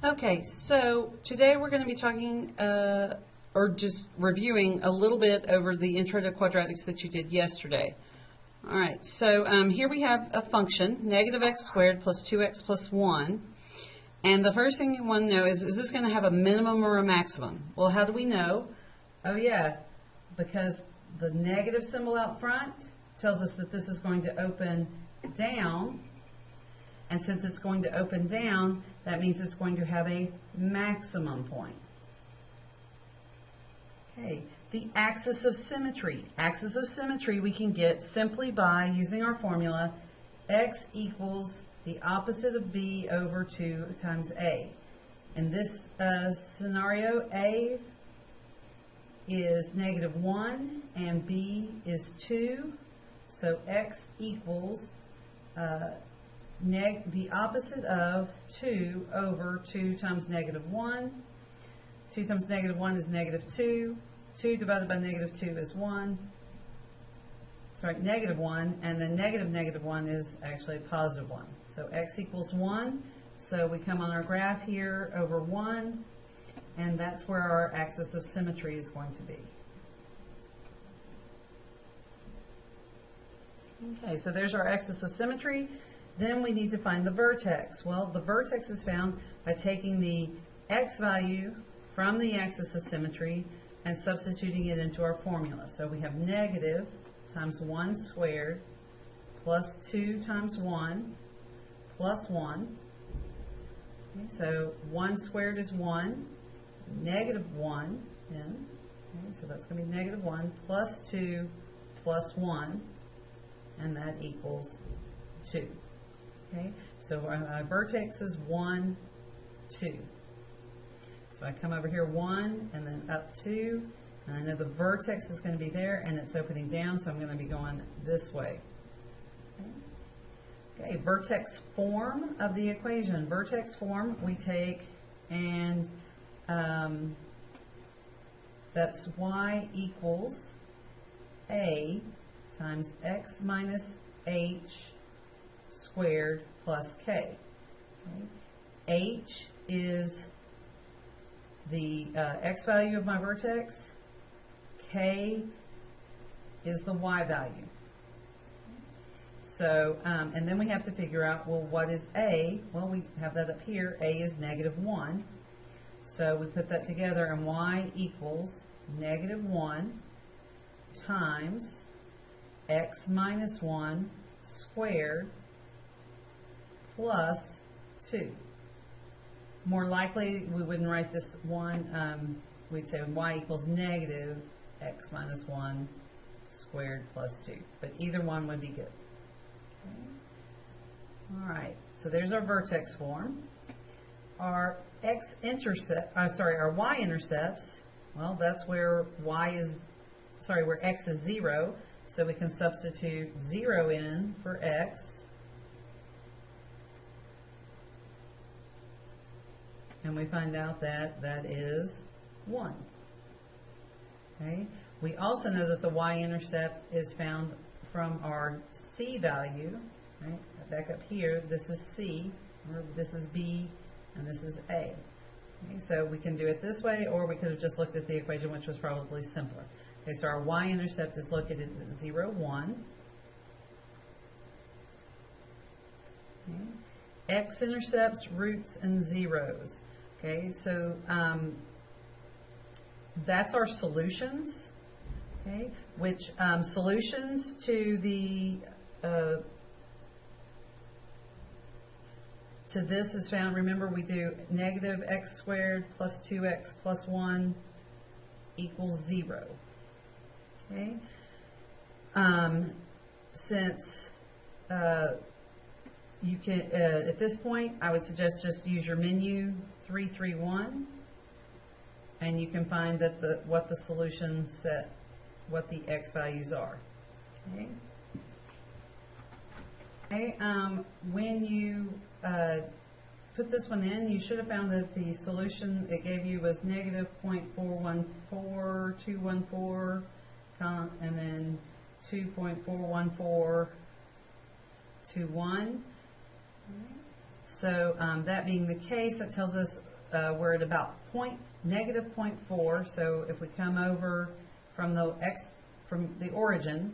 Okay, so today we're going to be talking or just reviewing a little bit over the intro to quadratics that you did yesterday. All right, so here we have a function, negative x squared plus 2x plus 1. And the first thing you want to know is this going to have a minimum or a maximum? Well, how do we know? Oh yeah, because the negative symbol out front tells us that this is going to open down. And since it's going to open down, that means it's going to have a maximum point. Okay, the axis of symmetry. Axis of symmetry we can get simply by using our formula, x equals the opposite of b over 2 times a. In this scenario, a is negative 1 and b is 2. So x equals the opposite of 2 over 2 times negative 1. 2 times negative 1 is negative 2. 2 divided by negative 2 is 1. Sorry, negative 1. And then negative 1 is actually positive 1. So x equals 1. So we come on our graph here over 1. And that's where our axis of symmetry is going to be. Okay, so there's our axis of symmetry. Then we need to find the vertex. Well, the vertex is found by taking the x value from the axis of symmetry and substituting it into our formula. So we have negative times 1 squared plus 2 times 1 plus 1. Okay, so 1 squared is 1, negative 1 then. Okay, so that's going to be negative 1 plus 2 plus 1, and that equals 2. Okay, so our vertex is 1, 2. So I come over here 1 and then up 2, and I know the vertex is going to be there and it's opening down, so I'm going to be going this way. Okay, vertex form of the equation. Vertex form we take and that's y equals a times x minus h squared plus k. Okay. H is the x value of my vertex. K is the y value. So, and then we have to figure out, well, what is a? Well, we have that up here. A is negative 1. So we put that together, and y equals negative 1 times x minus 1 squared plus 2. More likely, we wouldn't write this 1. We'd say y equals negative x minus 1 squared plus 2. But either one would be good. Okay. All right. So there's our vertex form. Our our y-intercepts. Well, that's where where x is 0. So we can substitute 0 in for x. And we find out that that is 1. Okay. We also know that the y-intercept is found from our c value. Right? Back up here, this is c, or this is b, and this is a. Okay. So we can do it this way, or we could have just looked at the equation, which was probably simpler. Okay, so our y-intercept is located at 0, 1. Okay. X-intercepts, roots, and zeros. Okay, so that's our solutions. Okay, which solutions to the to this is found. Remember, we do negative x squared plus 2x plus 1 equals 0. Okay, since you can at this point, I would suggest just use your menu 331, and you can find that what the solution set, what the x values are. Okay. Okay. When you put this one in, you should have found that the solution it gave you was negative 0.414214, and then 2.41421. So that being the case, that tells us we're at about negative 0.4, so if we come over from the origin,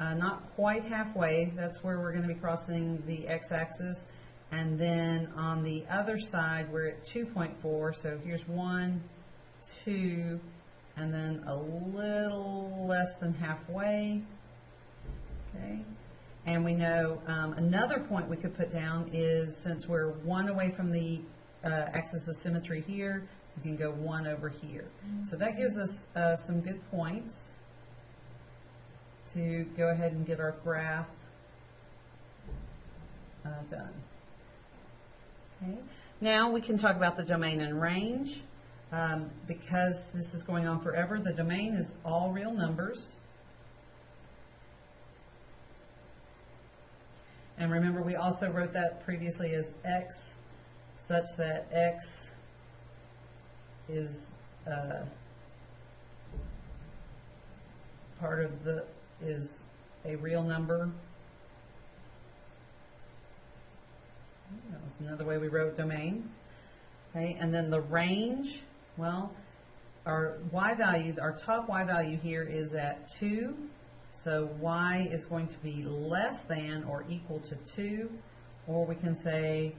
not quite halfway, that's where we're going to be crossing the x-axis, and then on the other side we're at 2.4, so here's 1, 2, and then a little less than halfway. Okay. And we know another point we could put down is, since we're 1 away from the axis of symmetry here, we can go 1 over here. So that gives us some good points to go ahead and get our graph done. Okay. Now we can talk about the domain and range. Because this is going on forever, the domain is all real numbers. And remember, we also wrote that previously as x, such that x is is a real number. That was another way we wrote domains. Okay, and then the range, well, our y value, our top y value here is at 2. So y is going to be less than or equal to 2, or we can say,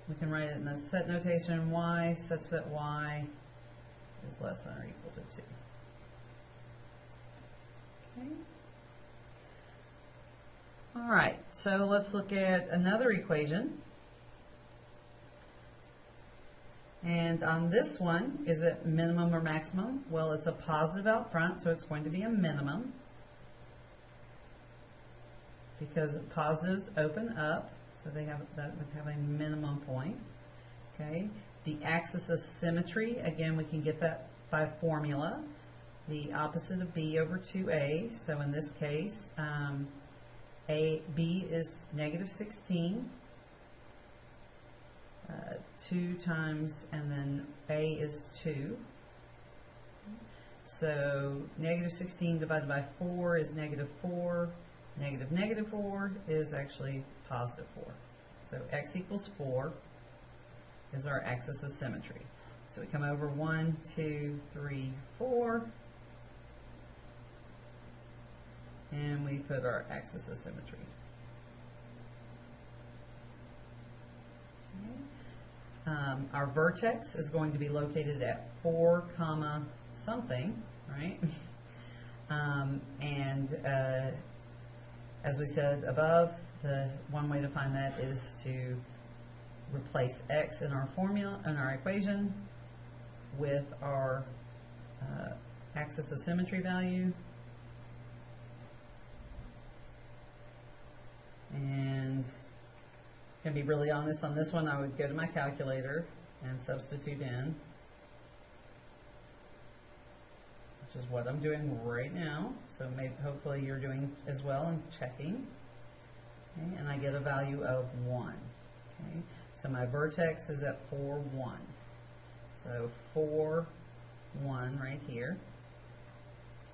we can write it in the set notation y such that y is less than or equal to 2. Okay. All right, so let's look at another equation. And on this one, is it minimum or maximum? Well, it's a positive out front, so it's going to be a minimum, because positives open up, so that would have a minimum point. Okay. The axis of symmetry, again, we can get that by formula. The opposite of b over 2a. So in this case, b is negative 16. 2 times, and then a is 2. So negative 16 divided by 4 is negative 4. Negative 4 is actually positive 4. So x equals 4 is our axis of symmetry. So we come over 1, 2, 3, 4, and we put our axis of symmetry. Our vertex is going to be located at 4, something, right? As we said above, the one way to find that is to replace x in our formula, in our equation, with our axis of symmetry value. And to be really honest on this one, I would go to my calculator and substitute in, which is what I'm doing right now. So maybe, hopefully you're doing as well and checking. Okay, and I get a value of 1. Okay, so my vertex is at 4, 1. So 4, 1 right here.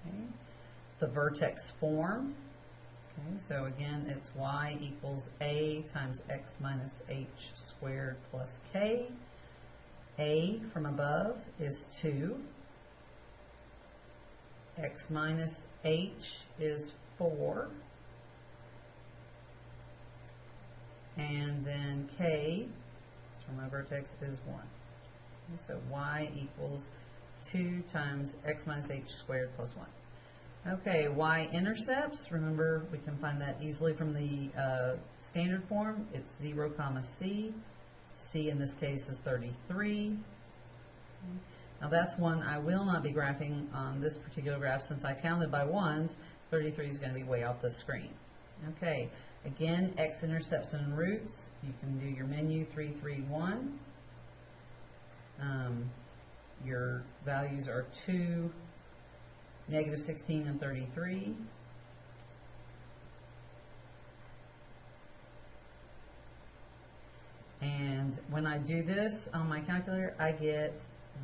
Okay, the vertex form. Okay, so again, it's y equals a times x minus h squared plus k. A from above is 2. X minus h is 4. And then k from my vertex is 1. Okay, so y equals 2 times x minus h squared plus 1. Okay, y-intercepts, remember we can find that easily from the standard form. It's 0, c. C in this case is 33. Okay. Now that's one I will not be graphing on this particular graph since I counted by ones. 33 is going to be way off the screen. Okay, again, x-intercepts and roots. You can do your menu 3, 3, 1. Your values are 2, negative 16, and 33. And when I do this on my calculator, I get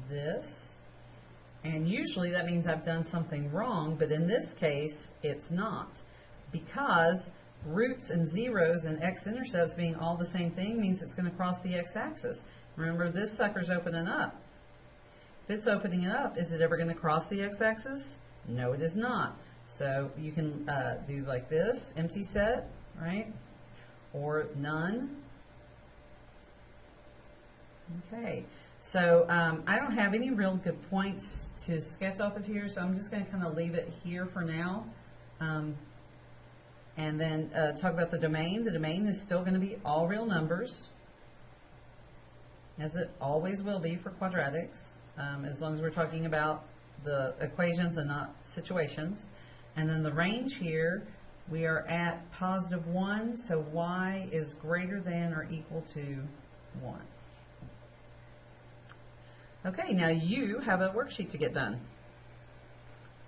this. And usually that means I've done something wrong, but in this case, it's not. Because roots and zeros and x-intercepts being all the same thing means it's going to cross the x-axis. Remember, this sucker's opening up. If it's opening it up, is it ever going to cross the x-axis? No, it is not. So you can do like this, empty set, right? Or none. Okay, so I don't have any real good points to sketch off of here, so I'm just going to kind of leave it here for now. And then talk about the domain. The domain is still going to be all real numbers, as it always will be for quadratics, as long as we're talking about the equations and not situations. And then the range here, we are at +1, so y is greater than or equal to 1. Okay, now you have a worksheet to get done.